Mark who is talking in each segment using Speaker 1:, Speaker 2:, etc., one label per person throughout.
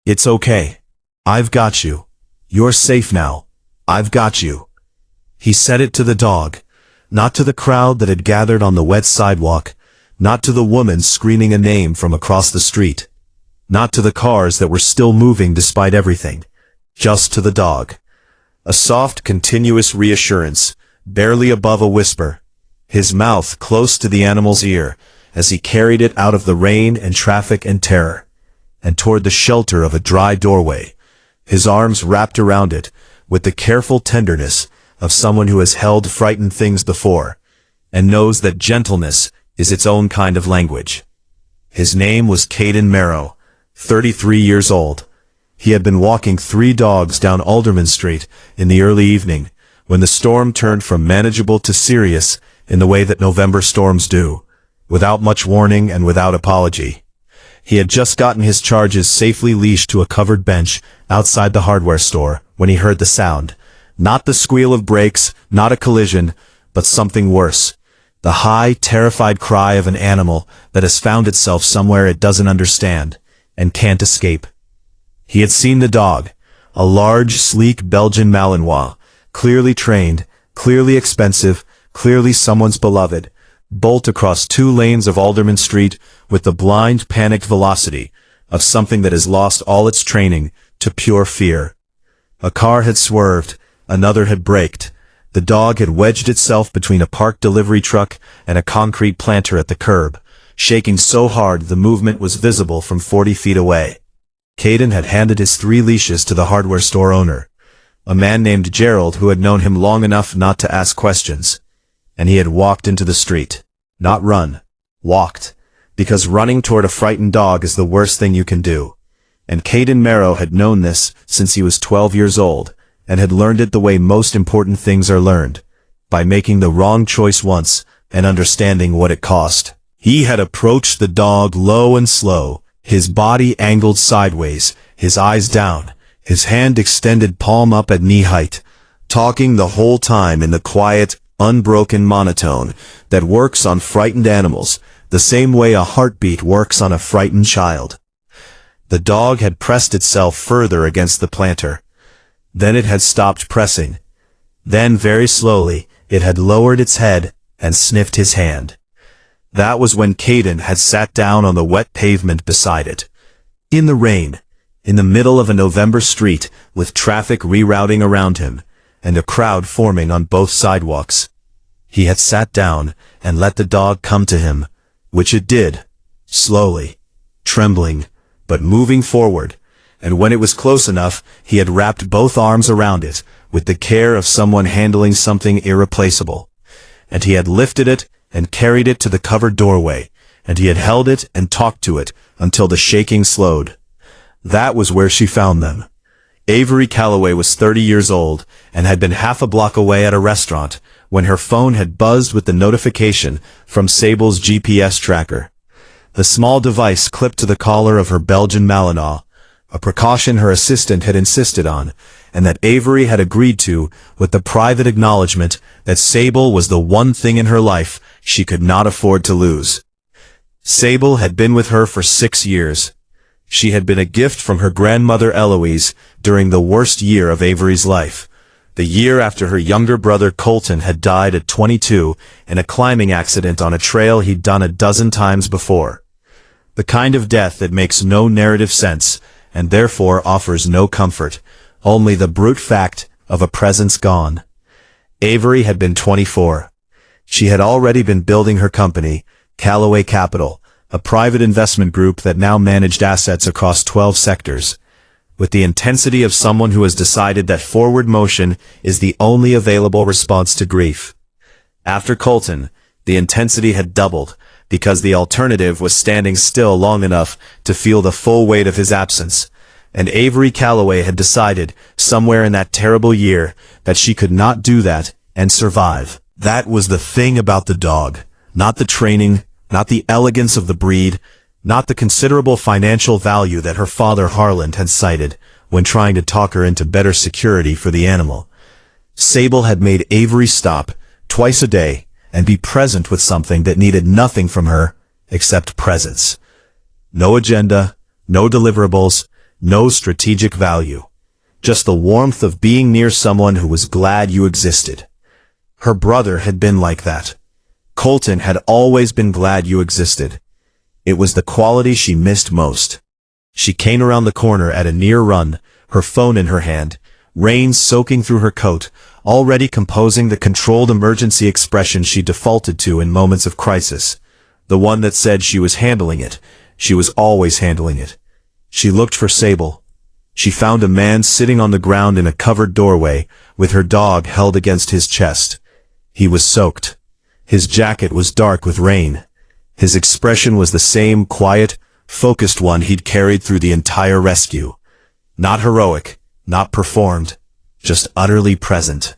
Speaker 1: It's okay. I've got you. You're safe now. I've got you. He said it to the dog, not to the crowd that had gathered on the wet sidewalk, not to the woman screaming a name from across the street, not to the cars that were still moving despite everything, just to the dog. A soft, continuous reassurance, barely above a whisper, his mouth close to the animal's ear as he carried it out of the rain and traffic and terror, and toward the shelter of a dry doorway, his arms wrapped around it with the careful tenderness of someone who has held frightened things before, and knows that gentleness is its own kind of language. His name was Caden Merrow, 33 years old. He had been walking 3 dogs down Alderman Street in the early evening, when the storm turned from manageable to serious in the way that November storms do, without much warning and without apology. He had just gotten his charges safely leashed to a covered bench outside the hardware store when he heard the sound. Not the squeal of brakes, not a collision, but something worse. The high, terrified cry of an animal that has found itself somewhere it doesn't understand and can't escape. He had seen the dog, a large, sleek Belgian Malinois, clearly trained, clearly expensive, clearly someone's beloved, bolt across 2 lanes of Alderman Street with the blind, panicked velocity of something that has lost all its training to pure fear. A car had swerved, another had braked. The dog had wedged itself between a parked delivery truck and a concrete planter at the curb, shaking so hard the movement was visible from 40 feet away. Caden had handed his 3 leashes to the hardware store owner, a man named Gerald who had known him long enough not to ask questions, and he had walked into the street. Not run. Walked. Because running toward a frightened dog is the worst thing you can do. And Caden Merrow had known this since he was 12 years old, and had learned it the way most important things are learned, by making the wrong choice once and understanding what it cost. He had approached the dog low and slow, his body angled sideways, his eyes down, his hand extended palm up at knee height, talking the whole time in the quiet, unbroken monotone that works on frightened animals, the same way a heartbeat works on a frightened child. The dog had pressed itself further against the planter. Then it had stopped pressing. Then, very slowly, it had lowered its head and sniffed his hand. That was when Caden had sat down on the wet pavement beside it. In the rain, in the middle of a November street, with traffic rerouting around him, and a crowd forming on both sidewalks. He had sat down and let the dog come to him, which it did, slowly, trembling, but moving forward, and when it was close enough, he had wrapped both arms around it, with the care of someone handling something irreplaceable. And he had lifted it and carried it to the covered doorway, and he had held it and talked to it until the shaking slowed. That was where she found them. Avery Calloway was 30 years old and had been half a block away at a restaurant when her phone had buzzed with the notification from Sable's GPS tracker. The small device clipped to the collar of her Belgian Malinois, a precaution her assistant had insisted on, and that Avery had agreed to with the private acknowledgement that Sable was the one thing in her life she could not afford to lose. Sable had been with her for 6 years. She had been a gift from her grandmother Eloise during the worst year of Avery's life, the year after her younger brother Colton had died at 22 in a climbing accident on a trail he'd done a dozen times before. The kind of death that makes no narrative sense and therefore offers no comfort, only the brute fact of a presence gone. Avery had been 24. She had already been building her company, Calloway Capital, a private investment group that now managed assets across 12 sectors, with the intensity of someone who has decided that forward motion is the only available response to grief. After Colton, the intensity had doubled, because the alternative was standing still long enough to feel the full weight of his absence, and Avery Calloway had decided, somewhere in that terrible year, that she could not do that and survive. That was the thing about the dog, not the training, not the elegance of the breed, not the considerable financial value that her father Harland had cited when trying to talk her into better security for the animal. Sable had made Avery stop, twice a day, and be present with something that needed nothing from her except presence. No agenda, no deliverables, no strategic value. Just the warmth of being near someone who was glad you existed. Her brother had been like that. Colton had always been glad you existed. It was the quality she missed most. She came around the corner at a near run, her phone in her hand, rain soaking through her coat, already composing the controlled emergency expression she defaulted to in moments of crisis. The one that said she was handling it. She was always handling it. She looked for Sable. She found a man sitting on the ground in a covered doorway, with her dog held against his chest. He was soaked. His jacket was dark with rain. His expression was the same quiet, focused one he'd carried through the entire rescue. Not heroic, not performed, just utterly present.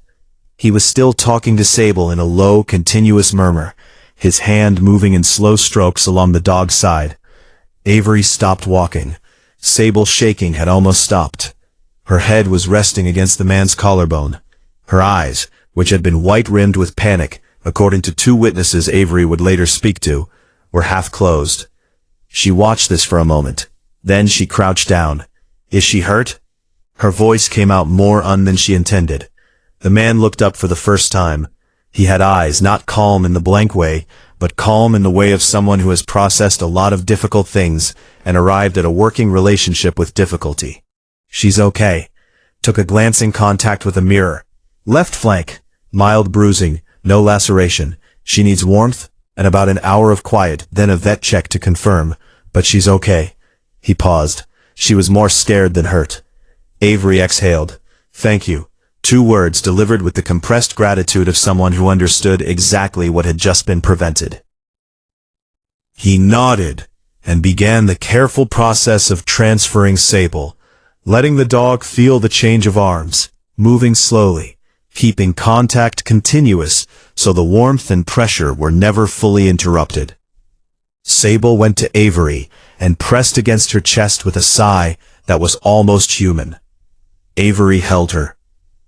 Speaker 1: He was still talking to Sable in a low, continuous murmur, his hand moving in slow strokes along the dog's side. Avery stopped walking. Sable shaking had almost stopped. Her head was resting against the man's collarbone. Her eyes, which had been white-rimmed with panic, according to 2 witnesses Avery would later speak to, were half closed. She watched this for a moment. Then she crouched down. "Is she hurt?" Her voice came out more than she intended. The man looked up for the first time. He had eyes not calm in the blank way, but calm in the way of someone who has processed a lot of difficult things and arrived at a working relationship with difficulty. "She's okay." Took a glancing contact with a mirror. "Left flank. Mild bruising. No laceration. She needs warmth, and about an hour of quiet, then a vet check to confirm. But she's okay." He paused. She was more scared than hurt. Avery exhaled. "Thank you." 2 words delivered with the compressed gratitude of someone who understood exactly what had just been prevented. He nodded and began the careful process of transferring Sable, letting the dog feel the change of arms, moving slowly, keeping contact continuous so the warmth and pressure were never fully interrupted. Sable went to Avery and pressed against her chest with a sigh that was almost human. Avery held her.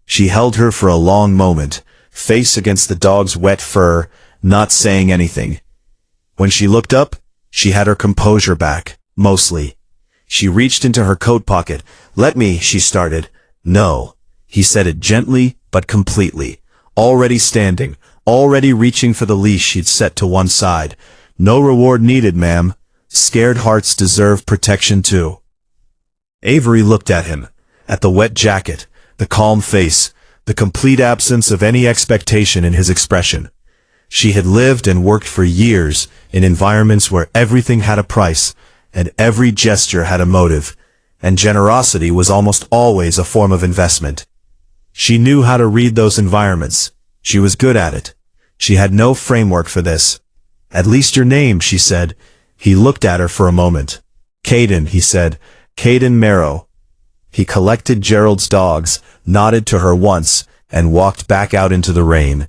Speaker 1: She held her for a long moment, face against the dog's wet fur, not saying anything. When she looked up, she had her composure back, mostly. She reached into her coat pocket. "Let me," she started. "No." He said it gently, but completely. Already standing, already reaching for the leash she'd set to one side. "No reward needed, ma'am. Scared hearts deserve protection too." Avery looked at him, at the wet jacket, the calm face, the complete absence of any expectation in his expression. She had lived and worked for years in environments where everything had a price, and every gesture had a motive, and generosity was almost always a form of investment. She knew how to read those environments. She was good at it. She had no framework for this. "At least your name," she said. He looked at her for a moment. "Caden," he said. "Caden Marrow." He collected Gerald's dogs, nodded to her once, and walked back out into the rain.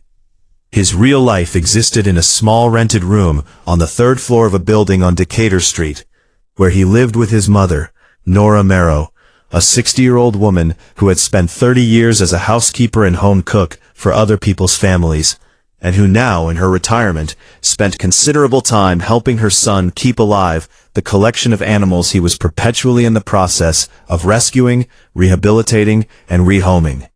Speaker 1: His real life existed in a small rented room on the 3rd floor of a building on Decatur Street, where he lived with his mother, Nora Marrow, a 60-year-old woman who had spent 30 years as a housekeeper and home cook for other people's families, and who now, in her retirement, spent considerable time helping her son keep alive the collection of animals he was perpetually in the process of rescuing, rehabilitating, and rehoming.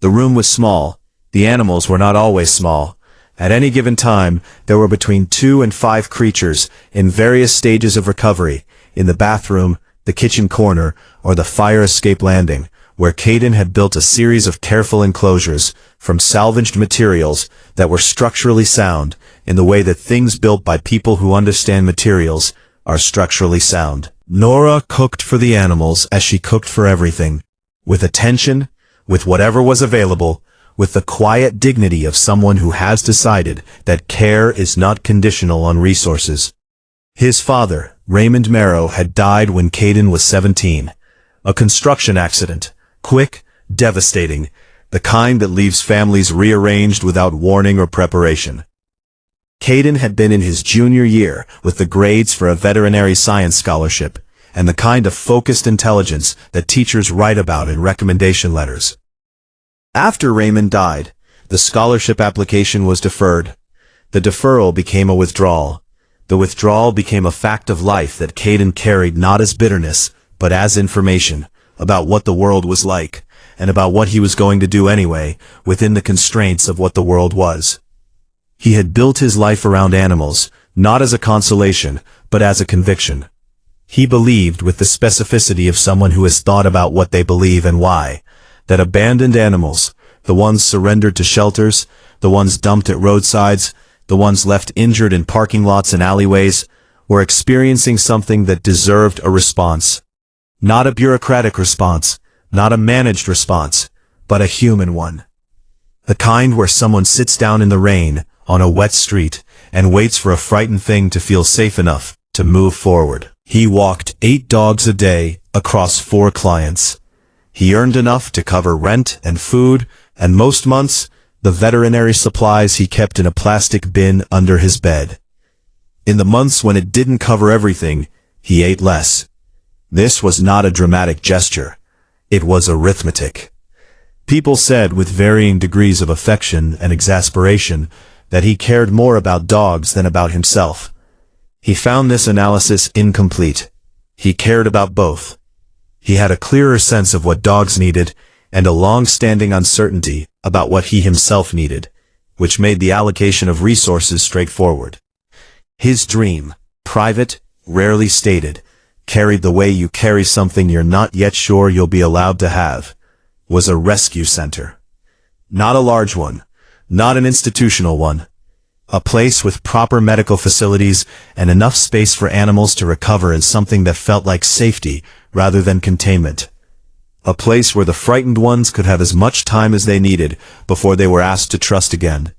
Speaker 1: The room was small. The animals were not always small. At any given time, there were between 2 and 5 creatures in various stages of recovery, in the bathroom, the kitchen corner, or the fire escape landing, where Caden had built a series of careful enclosures from salvaged materials that were structurally sound in the way that things built by people who understand materials are structurally sound. Nora cooked for the animals as she cooked for everything, with attention, with whatever was available, with the quiet dignity of someone who has decided that care is not conditional on resources. His father, Raymond Marrow, had died when Caden was 17. A construction accident, quick, devastating, the kind that leaves families rearranged without warning or preparation. Caden had been in his junior year with the grades for a veterinary science scholarship, and the kind of focused intelligence that teachers write about in recommendation letters. After Raymond died, the scholarship application was deferred. The deferral became a withdrawal. The withdrawal became a fact of life that Caden carried not as bitterness, but as information about what the world was like, and about what he was going to do anyway, within the constraints of what the world was. He had built his life around animals, not as a consolation, but as a conviction. He believed with the specificity of someone who has thought about what they believe and why, that abandoned animals, the ones surrendered to shelters, the ones dumped at roadsides, the ones left injured in parking lots and alleyways, were experiencing something that deserved a response. Not a bureaucratic response, not a managed response, but a human one. The kind where someone sits down in the rain, on a wet street, and waits for a frightened thing to feel safe enough to move forward. He walked 8 dogs a day across 4 clients. He earned enough to cover rent and food, and most months, the veterinary supplies he kept in a plastic bin under his bed. In the months when it didn't cover everything, he ate less. This was not a dramatic gesture. It was arithmetic. People said with varying degrees of affection and exasperation that he cared more about dogs than about himself. He found this analysis incomplete. He cared about both. He had a clearer sense of what dogs needed and a long-standing uncertainty about what he himself needed, which made the allocation of resources straightforward. His dream, private, rarely stated, carried the way you carry something you're not yet sure you'll be allowed to have, was a rescue center. Not a large one, not an institutional one. A place with proper medical facilities and enough space for animals to recover in something that felt like safety rather than containment. A place where the frightened ones could have as much time as they needed before they were asked to trust again.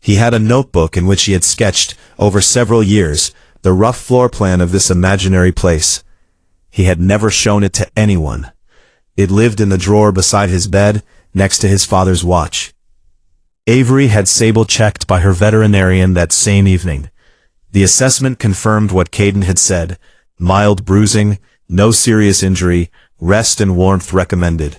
Speaker 1: He had a notebook in which he had sketched, over several years, the rough floor plan of this imaginary place. He had never shown it to anyone. It lived in the drawer beside his bed, next to his father's watch. Avery had Sable checked by her veterinarian that same evening. The assessment confirmed what Caden had said: mild bruising, no serious injury, rest and warmth recommended.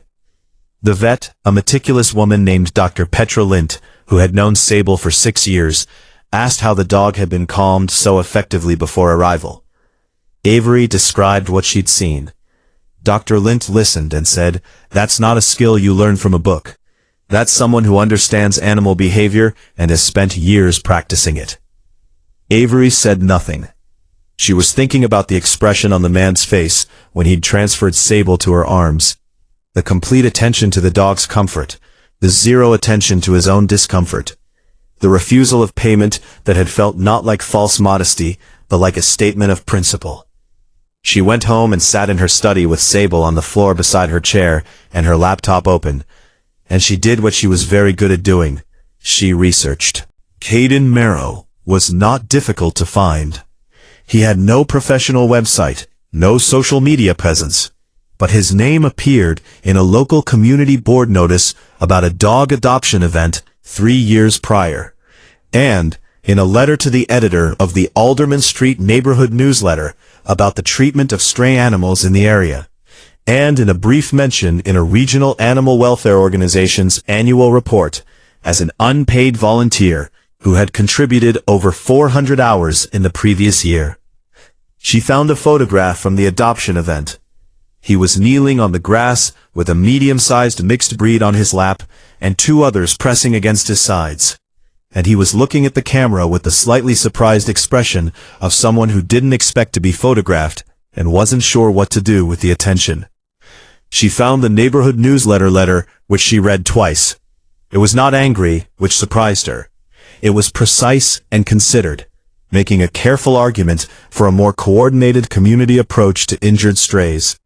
Speaker 1: The vet, a meticulous woman named Dr. Petra Lint, who had known Sable for 6 years, asked how the dog had been calmed so effectively before arrival. Avery described what she'd seen. Dr. Lint listened and said, "That's not a skill you learn from a book. That's someone who understands animal behavior and has spent years practicing it." Avery said nothing. She was thinking about the expression on the man's face when he'd transferred Sable to her arms. The complete attention to the dog's comfort, the zero attention to his own discomfort. The refusal of payment that had felt not like false modesty, but like a statement of principle. She went home and sat in her study with Sable on the floor beside her chair and her laptop open. And she did what she was very good at doing. She researched. Caden Merrow was not difficult to find. He had no professional website, no social media presence, but his name appeared in a local community board notice about a dog adoption event 3 years prior, and in a letter to the editor of the Alderman Street neighborhood newsletter about the treatment of stray animals in the area, and in a brief mention in a regional animal welfare organization's annual report as an unpaid volunteer who had contributed over 400 hours in the previous year. She found a photograph from the adoption event. He was kneeling on the grass with a medium-sized mixed breed on his lap and 2 others pressing against his sides. And he was looking at the camera with the slightly surprised expression of someone who didn't expect to be photographed and wasn't sure what to do with the attention. She found the neighborhood newsletter letter, which she read twice. It was not angry, which surprised her. It was precise and considered, making a careful argument for a more coordinated community approach to injured strays,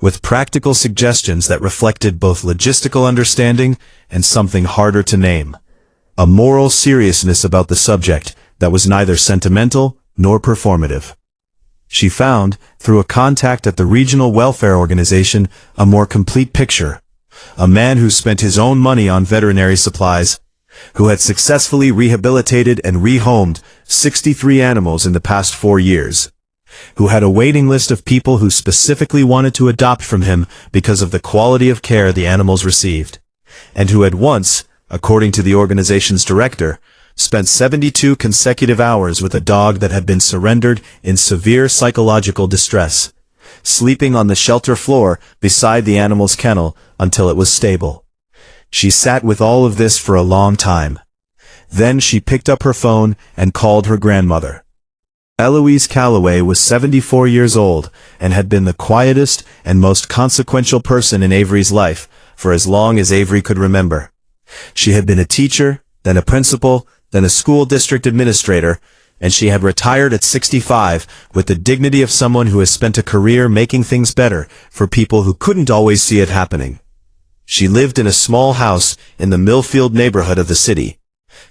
Speaker 1: with practical suggestions that reflected both logistical understanding and something harder to name: a moral seriousness about the subject that was neither sentimental nor performative. She found, through a contact at the regional welfare organization, a more complete picture. A man who spent his own money on veterinary supplies, who had successfully rehabilitated and rehomed 63 animals in the past 4 years, who had a waiting list of people who specifically wanted to adopt from him because of the quality of care the animals received, and who had once, according to the organization's director, spent 72 consecutive hours with a dog that had been surrendered in severe psychological distress, sleeping on the shelter floor beside the animal's kennel until it was stable. She sat with all of this for a long time. Then she picked up her phone and called her grandmother. Eloise Calloway was 74 years old and had been the quietest and most consequential person in Avery's life for as long as Avery could remember. She had been a teacher, then a principal, then a school district administrator, and she had retired at 65 with the dignity of someone who has spent a career making things better for people who couldn't always see it happening. She lived in a small house in the Millfield neighborhood of the city,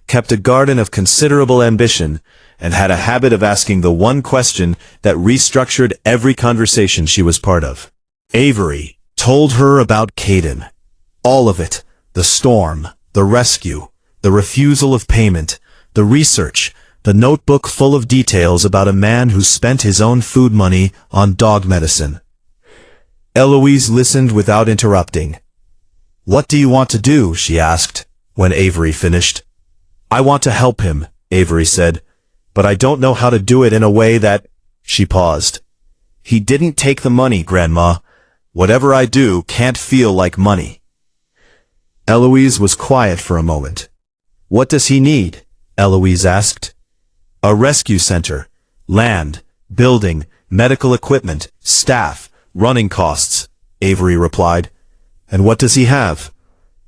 Speaker 1: kept a garden of considerable ambition, and had a habit of asking the one question that restructured every conversation she was part of. Avery told her about Caden. All of it. The storm, the rescue, the refusal of payment, the research, the notebook full of details about a man who spent his own food money on dog medicine. Eloise listened without interrupting. "What do you want to do?" she asked, when Avery finished. "I want to help him," Avery said, "but I don't know how to do it in a way that—" She paused. "He didn't take the money, Grandma. Whatever I do can't feel like money." Eloise was quiet for a moment. "What does he need?" Eloise asked. "A rescue center, land, building, medical equipment, staff, running costs," Avery replied. "And what does he have?"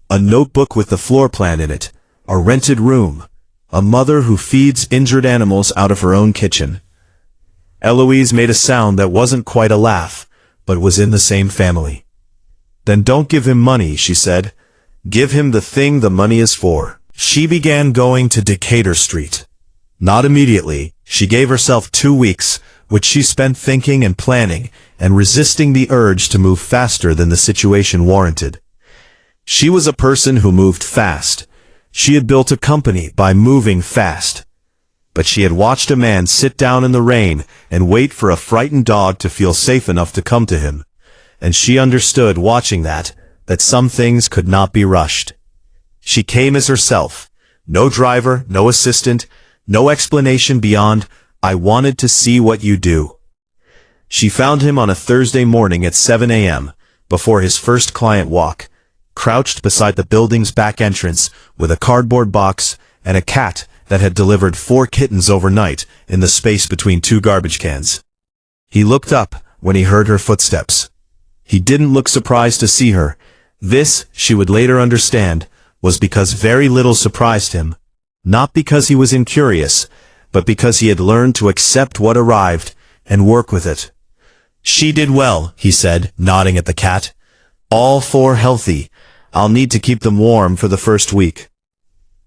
Speaker 1: "A notebook with the floor plan in it, a rented room, a mother who feeds injured animals out of her own kitchen." Eloise made a sound that wasn't quite a laugh, but was in the same family. "Then don't give him money," she said. "Give him the thing the money is for." She began going to Decatur Street. Not immediately. She gave herself 2 weeks, which she spent thinking and planning, and resisting the urge to move faster than the situation warranted. She was a person who moved fast. She had built a company by moving fast. But she had watched a man sit down in the rain and wait for a frightened dog to feel safe enough to come to him. And she understood, watching that some things could not be rushed. She came as herself. No driver, no assistant, no explanation beyond, "I wanted to see what you do." She found him on a Thursday morning at 7 a.m., before his first client walk, crouched beside the building's back entrance with a cardboard box and a cat that had delivered 4 kittens overnight in the space between 2 garbage cans. He looked up when he heard her footsteps. He didn't look surprised to see her. This, she would later understand, was because very little surprised him. Not because he was incurious, but because he had learned to accept what arrived and work with it. "She did well," he said, nodding at the cat. "All 4 healthy. I'll need to keep them warm for the first week."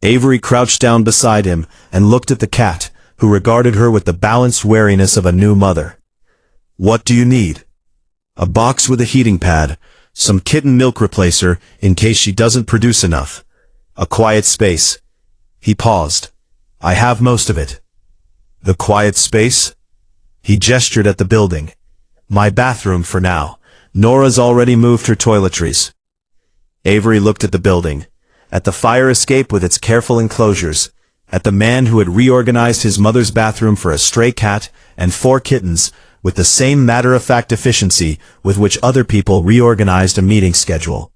Speaker 1: Avery crouched down beside him and looked at the cat, who regarded her with the balanced wariness of a new mother. "What do you need?" "A box with a heating pad, some kitten milk replacer in case she doesn't produce enough. A quiet space." He paused. "I have most of it." "The quiet space?" He gestured at the building. "My bathroom for now. Nora's already moved her toiletries." Avery looked at the building, at the fire escape with its careful enclosures, at the man who had reorganized his mother's bathroom for a stray cat and 4 kittens, with the same matter-of-fact efficiency with which other people reorganized a meeting schedule.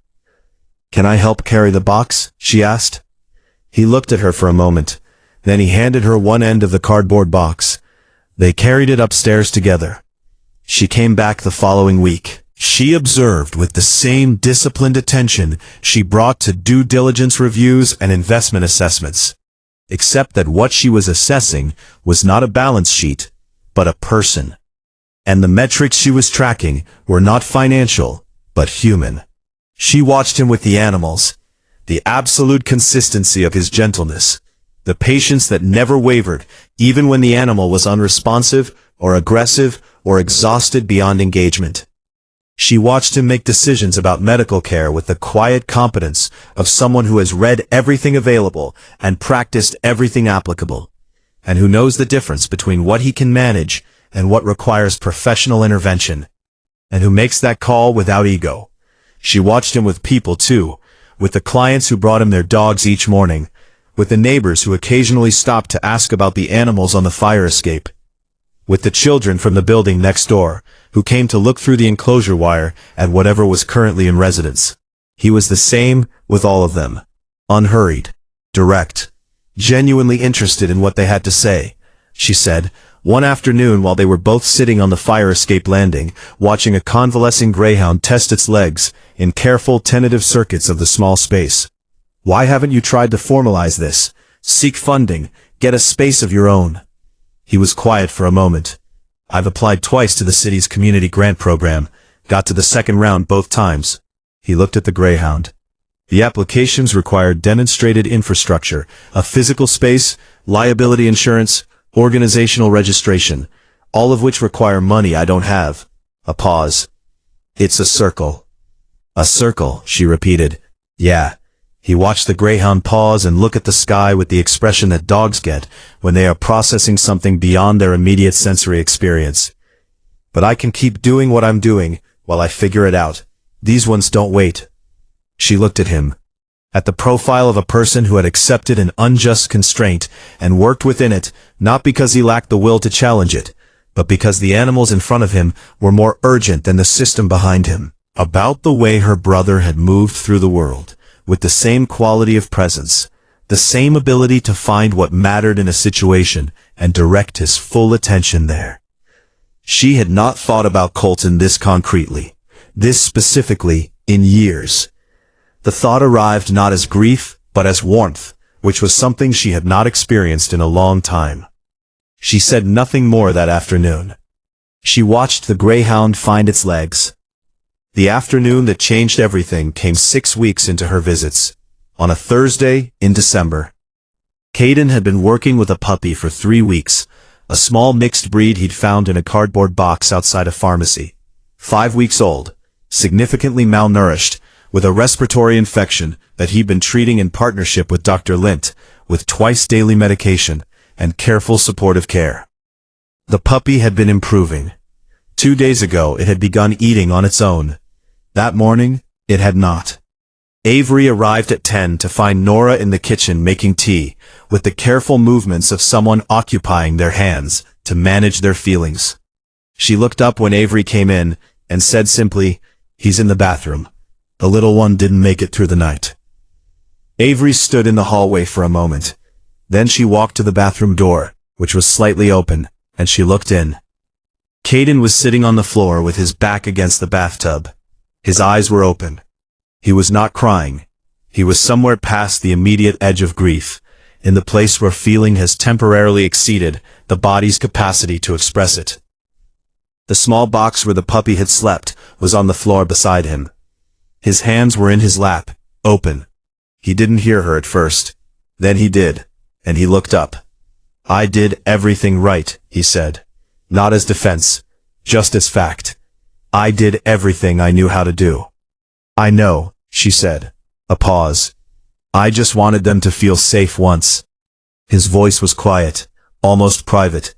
Speaker 1: "Can I help carry the box?" she asked. He looked at her for a moment. Then he handed her one end of the cardboard box. They carried it upstairs together. She came back the following week. She observed with the same disciplined attention she brought to due diligence reviews and investment assessments, except that what she was assessing was not a balance sheet, but a person. And the metrics she was tracking were not financial, but human. She watched him with the animals, the absolute consistency of his gentleness, the patience that never wavered, even when the animal was unresponsive or aggressive or exhausted beyond engagement. She watched him make decisions about medical care with the quiet competence of someone who has read everything available and practiced everything applicable, and who knows the difference between what he can manage and what requires professional intervention, and who makes that call without ego. She watched him with people too, with the clients who brought him their dogs each morning, with the neighbors who occasionally stopped to ask about the animals on the fire escape. with the children from the building next door, who came to look through the enclosure wire at whatever was currently in residence. He was the same with all of them. Unhurried, direct, genuinely interested in what they had to say, she said, one afternoon while they were both sitting on the fire escape landing, watching a convalescing greyhound test its legs in careful, tentative circuits of the small space. Why haven't you tried to formalize this? Seek funding, get a space of your own. He was quiet for a moment. I've applied twice to the city's community grant program, got to the second round both times. He looked at the greyhound. The applications required demonstrated infrastructure, a physical space, liability insurance, organizational registration, all of which require money I don't have. A pause. It's a circle. A circle, she repeated. Yeah. He watched the greyhound pause and look at the sky with the expression that dogs get when they are processing something beyond their immediate sensory experience. But I can keep doing what I'm doing while I figure it out. These ones don't wait. She looked at him. At the profile of a person who had accepted an unjust constraint and worked within it, not because he lacked the will to challenge it, but because the animals in front of him were more urgent than the system behind him. About the way her brother had moved through the world, with the same quality of presence, the same ability to find what mattered in a situation and direct his full attention there. She had not thought about Colton this concretely, this specifically, in years. The thought arrived not as grief, but as warmth, which was something she had not experienced in a long time. She said nothing more that afternoon. She watched the greyhound find its legs. The afternoon that changed everything came 6 weeks into her visits, on a Thursday in December. Caden had been working with a puppy for 3 weeks, a small mixed breed he'd found in a cardboard box outside a pharmacy. 5 weeks old, significantly malnourished, with a respiratory infection that he'd been treating in partnership with Dr. Lint, with twice daily medication and careful supportive care. The puppy had been improving. 2 days ago it had begun eating on its own. That morning, it had not. Avery arrived at 10 to find Nora in the kitchen making tea, with the careful movements of someone occupying their hands to manage their feelings. She looked up when Avery came in and said simply, "He's in the bathroom. The little one didn't make it through the night." Avery stood in the hallway for a moment. Then she walked to the bathroom door, which was slightly open, and she looked in. Caden was sitting on the floor with his back against the bathtub. His eyes were open. He was not crying. He was somewhere past the immediate edge of grief, in the place where feeling has temporarily exceeded the body's capacity to express it. The small box where the puppy had slept was on the floor beside him. His hands were in his lap, open. He didn't hear her at first. Then he did, and he looked up. "I did everything right," he said. Not as defense, just as fact. "I did everything I knew how to do." "I know," she said. A pause. "I just wanted them to feel safe once." His voice was quiet, almost private.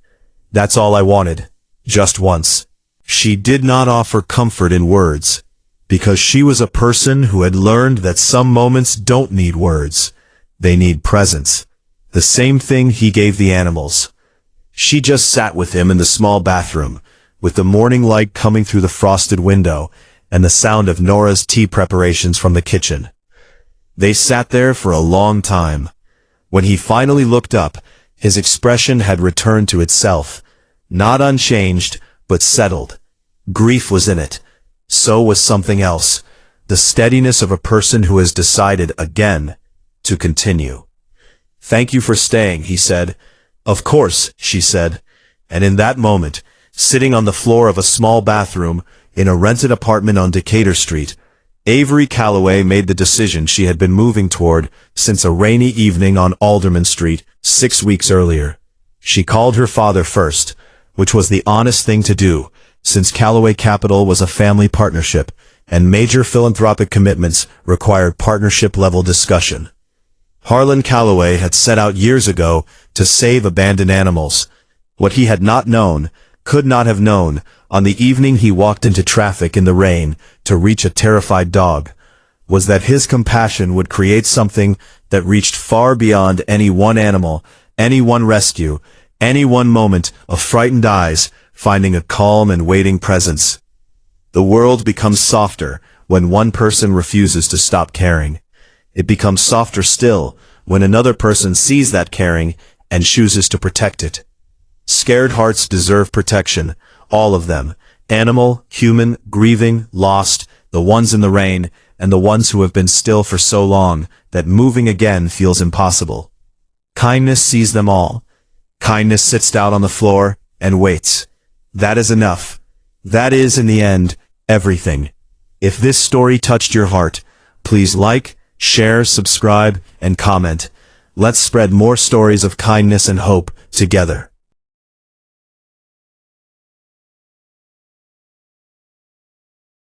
Speaker 1: "That's all I wanted, just once." She did not offer comfort in words, because she was a person who had learned that some moments don't need words. They need presence. The same thing he gave the animals. She just sat with him in the small bathroom, with the morning light coming through the frosted window and the sound of Nora's tea preparations from the kitchen. They sat there for a long time. When he finally looked up, his expression had returned to itself, not unchanged, but settled. Grief was in it. So was something else, the steadiness of a person who has decided again to continue. "Thank you for staying," he said. "Of course," she said. And in that moment, sitting on the floor of a small bathroom in a rented apartment on Decatur Street, Avery Calloway made the decision she had been moving toward since a rainy evening on Alderman Street 6 weeks earlier. She called her father first, which was the honest thing to do, since Calloway Capital was a family partnership, and major philanthropic commitments required partnership-level discussion. Harlan Calloway had set out years ago to save abandoned animals. What he had not known, could not have known, on the evening he walked into traffic in the rain to reach a terrified dog, was that his compassion would create something that reached far beyond any one animal, any one rescue, Any one moment of frightened eyes finding a calm and waiting presence. The world becomes softer when one person refuses to stop caring. It becomes softer still when another person sees that caring and chooses to protect it. Scared hearts deserve protection, all of them. Animal, human, grieving, lost, the ones in the rain, and the ones who have been still for so long that moving again feels impossible. Kindness sees them all. Kindness sits down on the floor and waits. That is enough. That is, in the end, everything. If this story touched your heart, please like, share, subscribe, and comment. Let's spread more stories of kindness and hope together.